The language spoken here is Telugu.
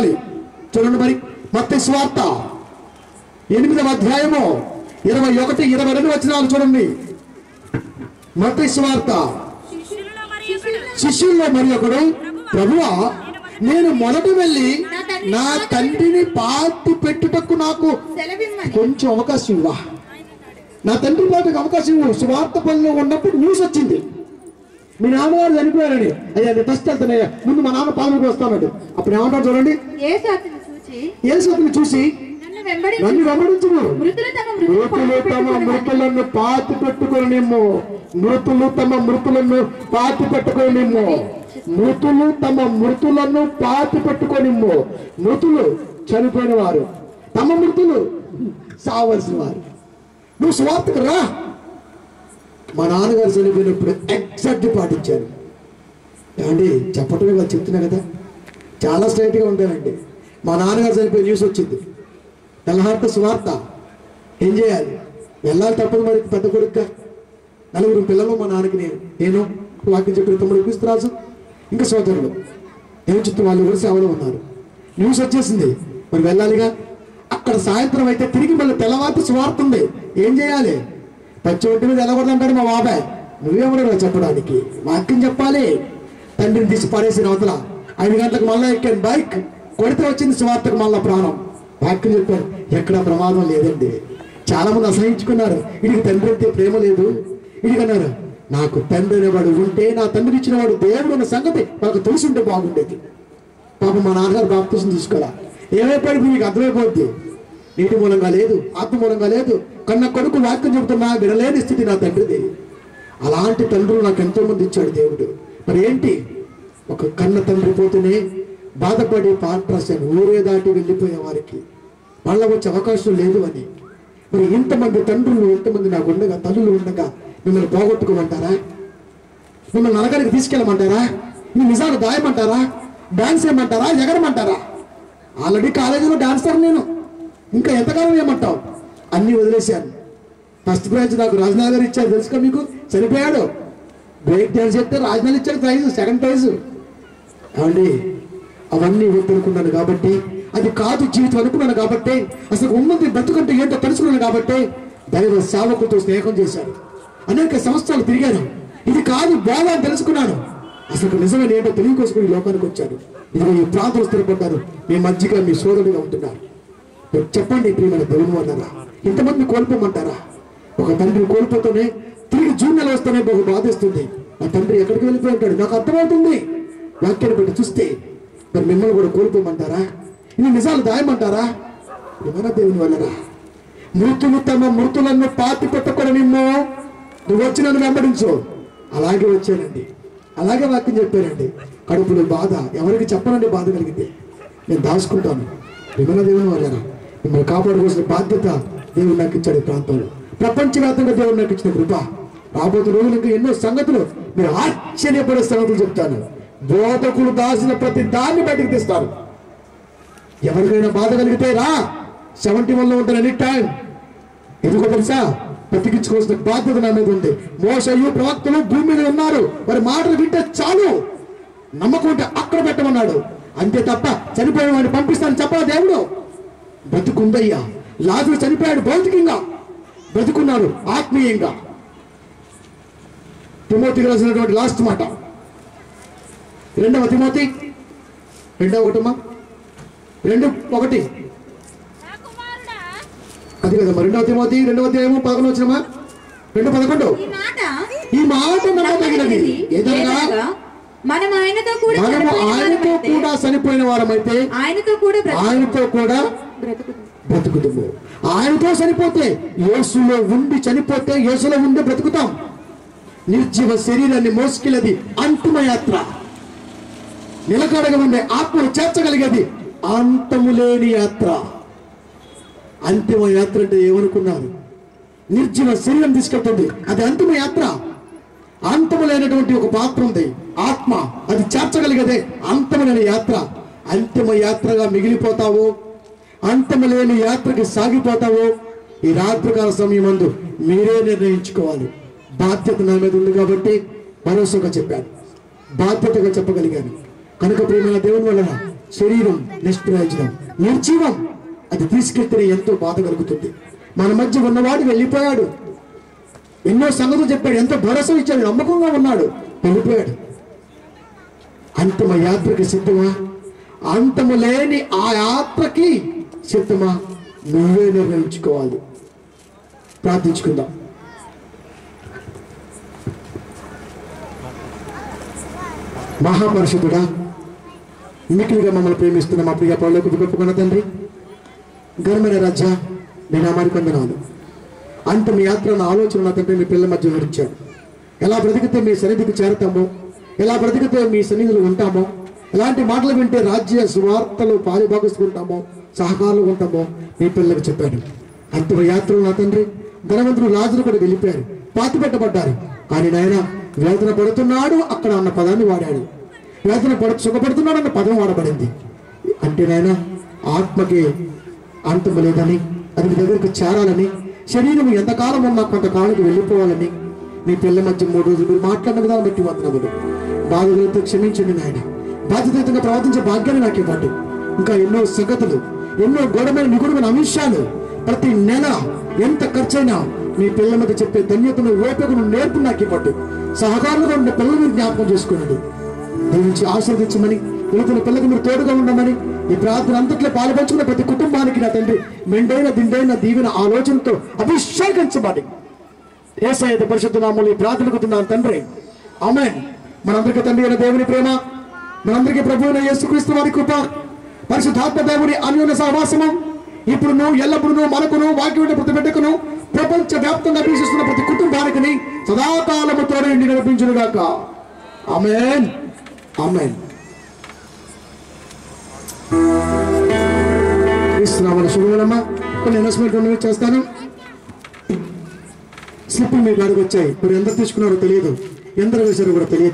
ఉండాలి. చూడండి మరి మత్తయి సువార్త 8వ అధ్యాయము 21, 22 వచనాలు చూడండి. మత్తయి సువార్త. శిష్యుల్లో మరి ఒకడు, ప్రభువా, నేను మొదట వెళ్ళి నా తండ్రిని పాతి పెట్టుటకు నాకు కొంచెం అవకాశం ఇవ్వా, నా తండ్రి పాటకు అవకాశం ఇవ్వు. సువార్త పనిలో ఉన్నప్పుడు న్యూస్ వచ్చింది, మీ నాన్నగారు చనిపోయారని. అయ్యా నేను ఫస్ట్ వెళ్తానయ్యా, ముందు మా నాన్న పాలనకు వస్తాడు. అప్పుడు ఏమంటారు చూడండి, యేసుని చూసి నన్ను వెంబడించుము, మృతులు తమ మృతులను పాతి పెట్టుకోనిమ్ము, మృతులు తమ మృతులను పాతి పెట్టుకోనిమ్ము, మృతులు తమ మృతులను పాతి పెట్టుకోనిమ్ము. మృతులు చనిపోయిన వారు, తమ మృతులు సావలసిన వారు. నువ్వు సువార్తకు రా. మా నాన్నగారు చనిపోయినప్పుడు ఎగ్జాక్ట్ పాటించారు. ఏమండి చెప్పటమే వాళ్ళు చెప్తున్నా కదా, చాలా స్ట్రైట్గా ఉంటానండి. మా నాన్నగారు చనిపోయి న్యూస్ వచ్చింది, తెల్లహారితో సువార్త. ఏం చేయాలి? వెళ్ళాలి తప్పదు మరి. పెద్ద కొడుకుగా 4 పిల్లలు, మా నాన్నకి నేను వాక్యం చెప్పిన తమ్ముడు క్రీస్తురాజు, ఇంకా సోదరులు ఏమొచ్చి వాళ్ళు కూడా సేవలో ఉన్నారు. న్యూస్ వచ్చేసింది, మరి వెళ్ళాలిగా. అక్కడ సాయంత్రం అయితే తిరిగి మళ్ళీ తెల్లవారితో సువార్త ఉంది. ఏం చేయాలి? పచ్చి ఒంటి మీద వెళ్ళకూడదు అంటాడు మా బాబాయ్. నువ్వేమన్నా చెప్పడానికి? వాక్యం చెప్పాలి. తండ్రిని తీసి పడేసిన అవతల 5 గంటలకు మళ్ళీ ఎక్కాను బైక్, కొడితే వచ్చింది సువార్తకు మళ్ళా ప్రాణం. వాక్యం చెప్పారు, ఎక్కడ ప్రమాదం లేదండి. చాలా మంది అసహించుకున్నారు, వీడికి తండ్రి అంటే ప్రేమ లేదు. వీడికన్నారు, నాకు తండ్రి అనేవాడు ఉంటే, నా తండ్రి ఇచ్చిన వాడు దేవుడు అన్న సంగతి మనకు తెలిసి ఉంటే బాగుండేది. పాపం మా నాన్నగారు బాప్తిసం తీసుకోవాలా. ఏమైపోయింది మీకు అర్థమైపోద్ది. నీటి మూలంగా లేదు, ఆత్మ మూలంగా లేదు. కన్న కొడుకు వాక్యం చెబుతున్నా వినలేని స్థితి నా తండ్రిది. అలాంటి తండ్రులు నాకు ఎంతో మంది ఇచ్చాడు దేవుడు. మరి ఏంటి, ఒక కన్న తండ్రి పోతేనే బాధపడి పాట రాశాను, ఊరే దాటి వెళ్ళిపోయే వారికి వాళ్ళ వచ్చే అవకాశం లేదు అని. మరి ఇంతమంది తండ్రులు, ఎంతమంది నాకు ఉండగా, తల్లులు ఉండగా మిమ్మల్ని పోగొట్టుకోమంటారా? మిమ్మల్ని నరకానికి తీసుకెళ్ళమంటారా? మీ నిజాలు దాయమంటారా? డాన్స్ ఏమంటారా? ఎగరమంటారా? ఆల్రెడీ కాలేజీలో డాన్సర్ నేను, ఇంకా ఎంతకాలం ఏమంటావు? అన్నీ వదిలేశాను. ఫస్ట్ ప్రైజ్ నాకు రాజనాథ్ గారు ఇచ్చారు, తెలుసుగా మీకు. చనిపోయాడు, బ్రేక్ డాన్స్ చెప్తే రాజనాథ్ ఇచ్చాడు ప్రైజ్, సెకండ్ ప్రైజ్. అవండి అవన్నీ వద్దనుకున్నాను కాబట్టి, అది కాదు జీవితం అనుకున్నాను కాబట్టి, అసలు ఉన్నది బతుకంటే ఏంటో తెలుసుకున్నాను కాబట్టి దైవ సేవకులతో స్నేహం చేశాను. అనేక సంవత్సరాలు తిరిగాను. ఇది కాదు బోధ అని తెలుసుకున్నాను. అసలు నిజమైన ఏంటో తెలియకోసుకుని ఈ లోకానికి వచ్చాను. ఇదిగో ఈ ప్రాంతంలో స్థిరపడ్డారు. మీ మధ్యగా మీ సోదరుడిగా ఉంటున్నారు. చెప్పండి ప్రియమైన దేవుని వల్ల ఇంతమంది కోల్పోమంటారా? ఒక తండ్రిని కోల్పోతూనే తిరిగి జూన్ నెల వస్తేనే బహు బాధిస్తుంది. ఆ తండ్రి ఎక్కడికి వెళ్ళిపోయి ఉంటాడు నాకు అర్థమవుతుంది. వాక్యాన్ని పెట్టి చూస్తే మరి మిమ్మల్ని కూడా కోల్పోమంటారా? ఇన్ని నిజాలు దాయమంటారా? ఏమైనా దేవుని వల్లరా? మృతులు తమ మృతులను పాతి పెట్టుకొని నిమ్మో, నువ్వు వచ్చి నన్ను వెంబడించు. అలాగే వచ్చానండి, అలాగే వాక్యం చెప్పానండి. కడుపులో బాధ ఎవరికి చెప్పనండి, బాధ కలిగితే నేను దాచుకుంటాను. ఏమైనా దేవుని వల్లరా? మిమ్మల్ని కాపాడుకోవాల్సిన బాధ్యత దేవుడు నాకు ఇచ్చాడు. ఈ ప్రాంతంలో ప్రపంచవ్యాప్తంగా దేవుడు నాకు ఇచ్చిన కృప. రాబోతున్న రోజులకు ఎన్నో సంగతులు, మీరు ఆశ్చర్యపడే సంగతులు చెప్తాను. బోధకులు దాచిన ప్రతి దాన్ని బయటకు తీస్తారు. ఎవరికైనా బాధ కలిగితే రా, 71లో ఉంటారు ఎనీ టైం. ఎందుకో తెలుసా? బ్రతికించుకోవాల్సిన బాధ్యత నా మీద ఉంది. మోషయు ప్రవక్తలు భూమి మీద ఉన్నారు, వారి మాటలు వింటే చాలు, నమ్మకం ఉంటే అక్కడ పెట్టమన్నాడు. అంతే తప్ప చనిపోయిన వాడిని పంపిస్తాను చెప్పాలి దేవుడు. బ్రతుకుందయ్యా. లాజరు చనిపోయాడు భౌతికంగా, బ్రతుకున్నారు ఆత్మీయంగా. తిమోతికి రాసినటువంటి లాస్ట్ మాట 2వ తిమోతి 2:1 2:1 అది కదమ్మా. 2వ తిమోతి 2వ అధ్యాయము 11 వచ్చినమా 2:11 ఈ మాట నమ్మదగినది ఏదనగా మనము ఆయనతో కూడా చనిపోయిన వారమైతే ఆయనతో కూడా బ్రతుకుతాము. ఆయనతో చనిపోతే, యేసులో ఉండి చనిపోతే, యేసులో ఉండి బ్రతుకుతాం. నిర్జీవ శరీరాన్ని మోసుకెళ్ళేది అంతిమ యాత్ర. నిలకడగా ఉండే ఆత్మను చేర్చగలిగేది అంతము లేని యాత్ర. అంతిమ యాత్ర అంటే ఏమనుకున్నారు? నిర్జీవ శరీరం తీసుకెళ్తుంది, అది అంతిమ యాత్ర. అంతము లేనటువంటి ఒక పాత్ర ఉంది, ఆత్మ, అది చేర్చగలిగేదే అంతము లేని యాత్ర. అంతిమ యాత్రగా మిగిలిపోతావు, అంతము లేని యాత్రకి సాగిపోతావు. ఈ రాత్రికాల సమయం ముందు మీరే నిర్ణయించుకోవాలి. బాధ్యత నా మీద ఉంది కాబట్టి భరోసాగా చెప్పాను, బాధ్యతగా చెప్పగలిగాను. కనుక ప్రియమైన దేవుని వలన శరీరం నిష్ప్రయోజనం, నిర్జీవం. అది తీసుకెళ్తేనే ఎంతో బాధ కలుగుతుంది. మన మధ్య ఉన్నవాడు వెళ్ళిపోయాడు, ఎన్నో సంగతులు చెప్పాడు, ఎంతో భరోసా ఇచ్చాడు, నమ్మకంగా ఉన్నాడు, వెళ్ళిపోయాడు. అంతిమ యాత్రకి సిద్ధమా? అంతము లేని ఆ యాత్రకి సిద్ధమా? నువ్వే నిర్ణయించుకోవాలి. ప్రార్థించుకుందాం. మహాపరిషుద్ధుడా, మిక్కిలిగా మమ్మల్ని ప్రేమిస్తున్న మా ప్రియ పరలోకపు గొప్ప తండ్రి, ఘనమైన రాజా, మీ నామానికి వందనాలు. అంతిమ యాత్ర నా ఆలోచన నా తండ్రి మీ పిల్లల మధ్య వివరించాడు. ఎలా బ్రతికితే మీ సన్నిధికి చేరతామో, ఎలా బ్రతికితే మీ సన్నిధిలో ఉంటామో, ఎలాంటి మాటలు వింటే రాజ్య సువార్తలు పాలుభాగస్తుంటామో, సహకారులు ఉంటామో మీ పిల్లలకు చెప్పాడు. అంతిమ యాత్రలో నా తండ్రి ధనవంతుడు లాజరు కూడా వెళ్ళిపోయారు, పాతి పెట్టబడ్డారు. కానీ నాయన వేదన పడుతున్నాడు అక్కడ అన్న పదాన్ని వాడాడు. వేదన సుఖపడుతున్నాడు అన్న పదం వాడబడింది. అంటే నాయన ఆత్మకి అంతం లేదని, అది మీ దగ్గరికి చేరాలని, శరీరం ఎంతకాలం ఉన్నా కొంతకాలకు వెళ్ళిపోవాలని మీ పిల్ల మధ్య 3 రోజులు మీరు మాట్లాడిన విధానం బట్టి వందనములు. బాధలతో క్షమించండి నాయన. బాధ్యతయుతంగా ప్రవర్తించే భాగ్యాన్ని నాకు ఇవ్వండి. ఇంకా ఎన్నో సంగతులు, ఎన్నో గొడవమైన నిగుడమైన అంశాలు, ప్రతి నెల ఎంత ఖర్చైనా మీ పిల్లల మీద చెప్పే ధన్యతను, ఓపికను, నేర్పు నాకు ఇవ్వండి. సహకారులుగా ఉన్న పిల్లలు మీరు జ్ఞాపకం చేసుకున్నాడు. దీవించి ఆశీర్వదించమని, వెళుతున్న పిల్లలకు మీరు తోడుగా ఉండమని, ఈ ప్రార్థన అంతట్లో పాల్పంచుకున్న ప్రతి కుటుంబానికి నా తండ్రి మెండైన దిండైన దీవెన ఆలోచనతో అభిషేకించబడి యేసయ్య పరిశుద్ధ నామములో ఈ ప్రార్థనకుతున్నాను తండ్రి, ఆమేన్. మనందరికీ తండ్రి అయిన దేవుని ప్రేమ, మనందరికీ ప్రభు అయిన యేసుక్రీస్తు వారి కృప, పరిశుద్ధాత్మ దేవుని అన్యోన్య సహవాసము ఇప్పుడు ఎల్లప్పుడూ మనకును, వాక్యం ప్రతి బిడ్డకును, ప్రపంచ వ్యాప్తంగా వీక్షిస్తున్న ప్రతి కుటుంబానికి సదాకాలము తోడే నడిపించును గాక. ఆమేన్, ఆమేన్. శుభమమ్మా. కొన్ని అనౌన్స్మెంట్ చేస్తాను. స్లిప్పులు మీ కాడికి వచ్చాయి. మీరు ఎందరు తీసుకున్నారో తెలియదు, ఎందరు వేశారో కూడా తెలియదు.